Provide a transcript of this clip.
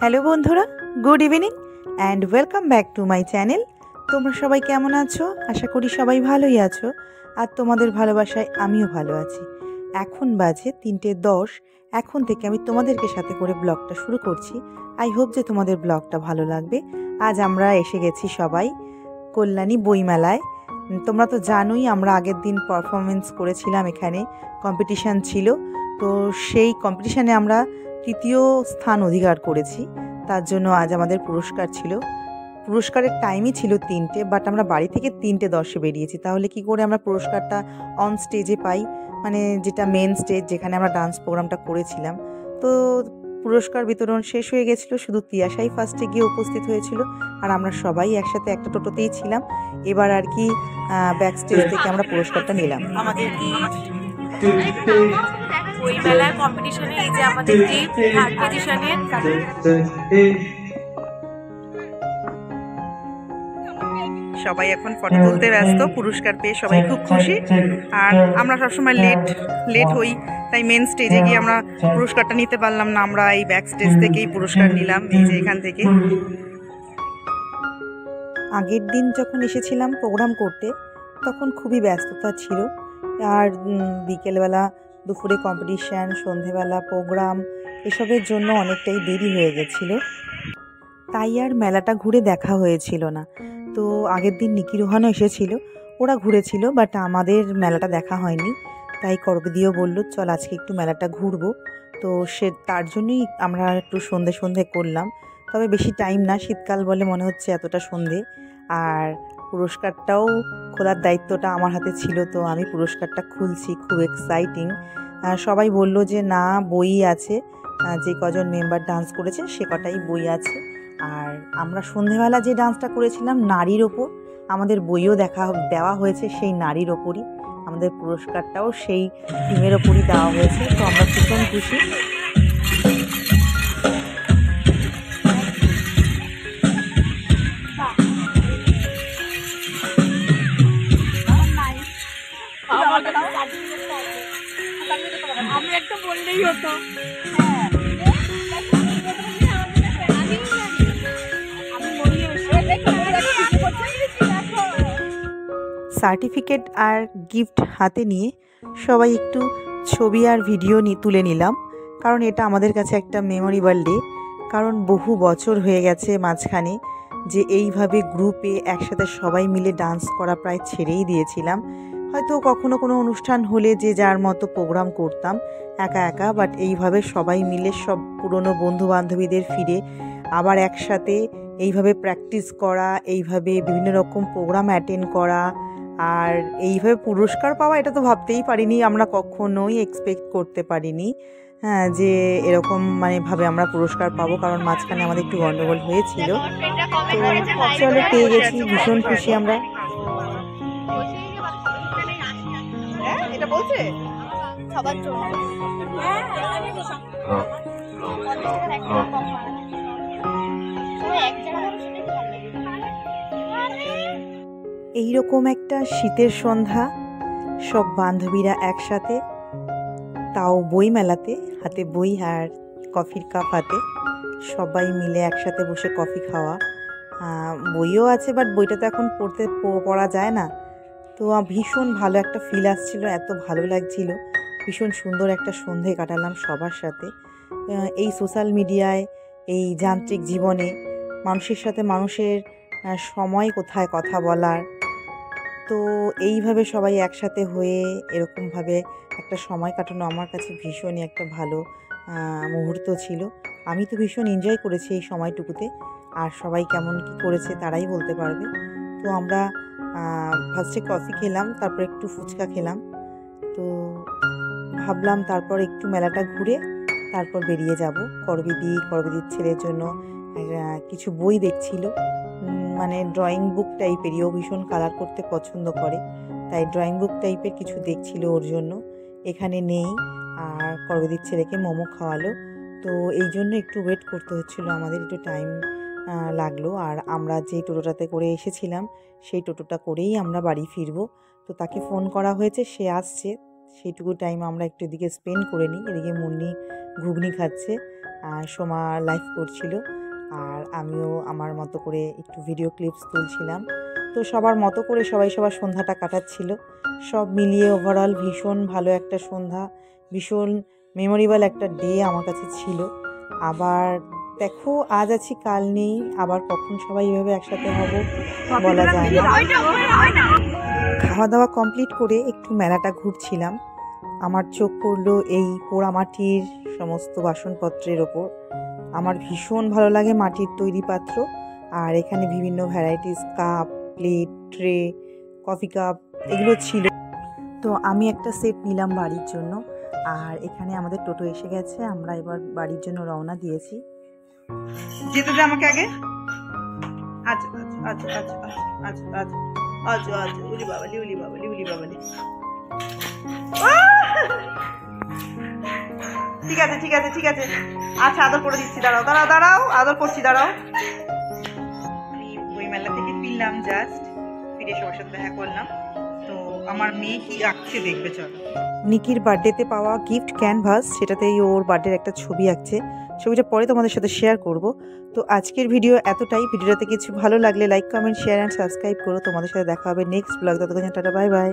Hello বন্ধুরা, good evening and welcome back to my channel. তোমরা সবাই কেমন আছো? আশা করি সবাই ভালোই আছো, আর তোমাদের ভালোবাসায় আমিও ভালো আছি। এখন বাজে 3:10। এখন থেকে আমি তোমাদেরকে সাথে করে ব্লগটা শুরু করছি। আই হোপ যে তোমাদের ব্লগটা ভালো লাগবে। আজ আমরা এসে গেছি সবাই কল্যাণী বইমেলায়। তোমরা তো জানোই আমরা আগের দিন পারফরমেন্স করেছিলাম, এখানে কম্পিটিশান ছিল। তো সেই কম্পিটিশানে আমরা তৃতীয় স্থান অধিকার করেছি। তার জন্য আজ আমাদের পুরস্কার ছিল। পুরস্কারের টাইমই ছিল 3টে, বাট আমরা বাড়ি থেকে 3:10 বেরিয়েছি। তাহলে কি করে আমরা পুরস্কারটা অন স্টেজে পাই, মানে যেটা মেন স্টেজ যেখানে আমরা ডান্স প্রোগ্রামটা করেছিলাম। তো পুরস্কার বিতরণ শেষ হয়ে গেছিলো, শুধু তিয়াশাই ফার্স্টে গিয়ে উপস্থিত হয়েছিল, আর আমরা সবাই একসাথে একটা টোটোতেই ছিলাম। এবার আর কি ব্যাক স্টেজ থেকে আমরা পুরস্কারটা নিলাম। আমাদের ওই মেলার কম্পিটিশনে এই যে আমাদের টিম থার্ড পজিশনে। সবাই এখন ফটো তুলতে ব্যস্ত। পুরস্কার পেয়ে সবাই খুব খুশি, আর আমরা সবসময় লেট হই, তাই মেন স্টেজে গিয়ে আমরা পুরস্কারটা নিতে পারলাম না। আমরা এই ব্যাক স্টেজ থেকেই পুরস্কার নিলাম, এই যে এখান থেকে। আগের দিন যখন এসেছিলাম প্রোগ্রাম করতে, তখন খুবই ব্যস্ততা ছিল, আর বিকেলবেলা দুপুরে কম্পিটিশান, সন্ধেবেলা প্রোগ্রাম, এসবের জন্য অনেকটাই দেরি হয়ে গেছিলো, তাই আর মেলাটা ঘুরে দেখা হয়েছিল না। তো আগের দিন নিকি রোহানও এসেছিল, ওরা ঘুরেছিল, বাট আমাদের মেলাটা দেখা হয়নি। তাই করবিদিও বললো চল আজকে একটু মেলাটা ঘুরবো। তো তার জন্যই আমরা একটু সন্ধে করলাম। তবে বেশি টাইম না, শীতকাল বলে মনে হচ্ছে এতটা সন্ধে। আর পুরস্কারটাও খোলার দায়িত্বটা আমার হাতে ছিল, তো আমি পুরস্কারটা খুলছি, খুব এক্সাইটিং। সবাই বলল যে না, বই আছে, যে কজন মেম্বার ডান্স করেছে সে কটাই বই আছে। আর আমরা সন্ধেবেলা যে ডান্সটা করেছিলাম নারীর ওপর, আমাদের বইও দেওয়া হয়েছে সেই নারীর ওপরই। আমাদের পুরস্কারটাও সেই থিমের ওপরই দেওয়া হয়েছে। তো আমরা ভীষণ খুশি। আমি একটা বললেই হতো। সার্টিফিকেট আর গিফট হাতে নিয়ে সবাই একটু ছবি আর ভিডিও তুলে নিলাম, কারণ এটা আমাদের কাছে একটা মেমোরেবল ডে। কারণ বহু বছর হয়ে গেছে মাঝখানে যে এইভাবে গ্রুপে একসাথে সবাই মিলে ডান্স করা প্রায় ছেড়েই দিয়েছিলাম। হয়তো কখনো কোনো অনুষ্ঠান হলে যে যার মতো প্রোগ্রাম করতাম একা, বাট এইভাবে সবাই মিলে সব পুরনো বন্ধু বান্ধবীদের ফিরে আবার একসাথে এইভাবে প্র্যাকটিস করা, এইভাবে বিভিন্ন রকম প্রোগ্রাম অ্যাটেন্ড করা, আর এইভাবে পুরস্কার পাওয়া, এটা তো ভাবতেই পারিনি, আমরা কখনোই এক্সপেক্ট করতে পারিনি। হ্যাঁ, যে এরকম ভাবে আমরা পুরস্কার পাবো, কারণ মাঝখানে আমাদের একটু গন্ডগোল হয়েছিল। তো চলো, পেয়ে গেছি, ভীষণ খুশি আমরা। এটা বলছে সবার জন্য এইরকম একটা শীতের সন্ধ্যা, সব বান্ধবীরা একসাথে, তাও বই মেলাতে, হাতে বই আর কফির কাপ হাতে, সবাই মিলে একসাথে বসে কফি খাওয়া। বইও আছে, বাট বইটা তো এখন পড়া যায় না। তো ভীষণ ভালো একটা ফিল আসছিল, এত ভালো লাগছিল। ভীষণ সুন্দর একটা সন্ধে কাটালাম সবার সাথে। এই সোশ্যাল মিডিয়ায়, এই যান্ত্রিক জীবনে মানুষের সাথে মানুষের সময় কোথায় কথা বলার, তো এইভাবে সবাই একসাথে হয়ে এরকমভাবে একটা সময় কাটানো আমার কাছে ভীষণই একটা ভালো মুহূর্ত ছিল। আমি তো ভীষণ এনজয় করেছি এই সময়টুকুতে, আর সবাই কেমন কী করেছে তারাই বলতে পারবে। তো আমরা ফার্স্টে কফি খেলাম, তারপর একটু ফুচকা খেলাম। তো ভাবলাম তারপর একটু মেলাটা ঘুরে তারপর বেরিয়ে যাব। করবিদির ছেলের জন্য কিছু বই দেখছিল, ড্রয়িং বুক টাইপেরই, ও ভীষণ কালার করতে পছন্দ করে, তাই ড্রয়িং বুক টাইপের কিছু দেখছিল ওর জন্য। এখানে নেই, আর করবিদির ছেলেকে মোমো খাওয়ালো। তো এই জন্য একটু ওয়েট করতে হচ্ছিলো, আমাদের একটু টাইম লাগলো। আর আমরা যে টোটোটাতে করে এসেছিলাম সেই টোটোটা করেই আমরা বাড়ি ফিরবো। তো তাকে ফোন করা হয়েছে, সে আসছে, সেইটুকু টাইম আমরা একটু এদিকে স্পেন্ড করে নিই। এদিকে মুন্নি ঘুগনি খাচ্ছে, সোমা লাইভ করছিল, আর আমিও আমার মতো করে একটু ভিডিও ক্লিপস তুলছিলাম। তো সবার মতো করে সবাই সবার সন্ধ্যাটা কাটাচ্ছিল। সব মিলিয়ে ওভারঅল ভীষণ ভালো একটা সন্ধ্যা, ভীষণ মেমোরেবল একটা ডে আমার কাছে ছিল। আবার দেখো আজ আছি কাল নেই, আবার কখন সবাই এভাবে একসাথে হব বলা যায় না। খাওয়া দাওয়া কমপ্লিট করে একটু মেলাটা ঘুরছিলাম। আমার চোখ পড়লো এই পোড়ামাটির সমস্ত বাসনপত্রের ওপর। আমার ভীষণ ভালো লাগে মাটির তৈরি পাত্র, আর এখানে বিভিন্ন varieties cup, plate, tray, coffee cup এগুলো ছিল। তো আমি একটা সেট নিলাম বাড়ির জন্য, আর এখানে আমাদের টোটো এসে গেছে। আমরা এবার বাড়ির জন্য রওনা দিয়েছি। যেতে দে আমাকে আগে। আচ্ছা আচ্ছা আচ্ছা আচ্ছা আচ্ছা আচ্ছা আচ্ছা উলি বাবালি উলি বাবালি উলি বাবালি। ঠিক আছে ঠিক আছে ঠিক আছে, আচ্ছা আদর করে দিচ্ছি, দাঁড়াও দাঁড়াও দাঁড়াও, আদর করছি, দাঁড়াও। আমি বইমেলা থেকে ফিরলাম, জাস্ট ফিরে সবার সাথে দেখা করলাম। তো আমার মেয়ে কি আঁকছে দেখবে, চলো। নিকির বার্থডেতে পাওয়া গিফট ক্যানভাস, সেটাতেই ওর বার্থডের একটা ছবি আঁকছে। ছবিটা পরে তোমাদের সাথে শেয়ার করব। তো আজকের ভিডিও এতটাই। ভিডিওটাতে কিছু ভালো লাগলে like, comment, share and subscribe করো। তোমাদের সাথে দেখা হবে নেক্সট ব্লগ। ততক্ষণ টাটা, বাই বাই।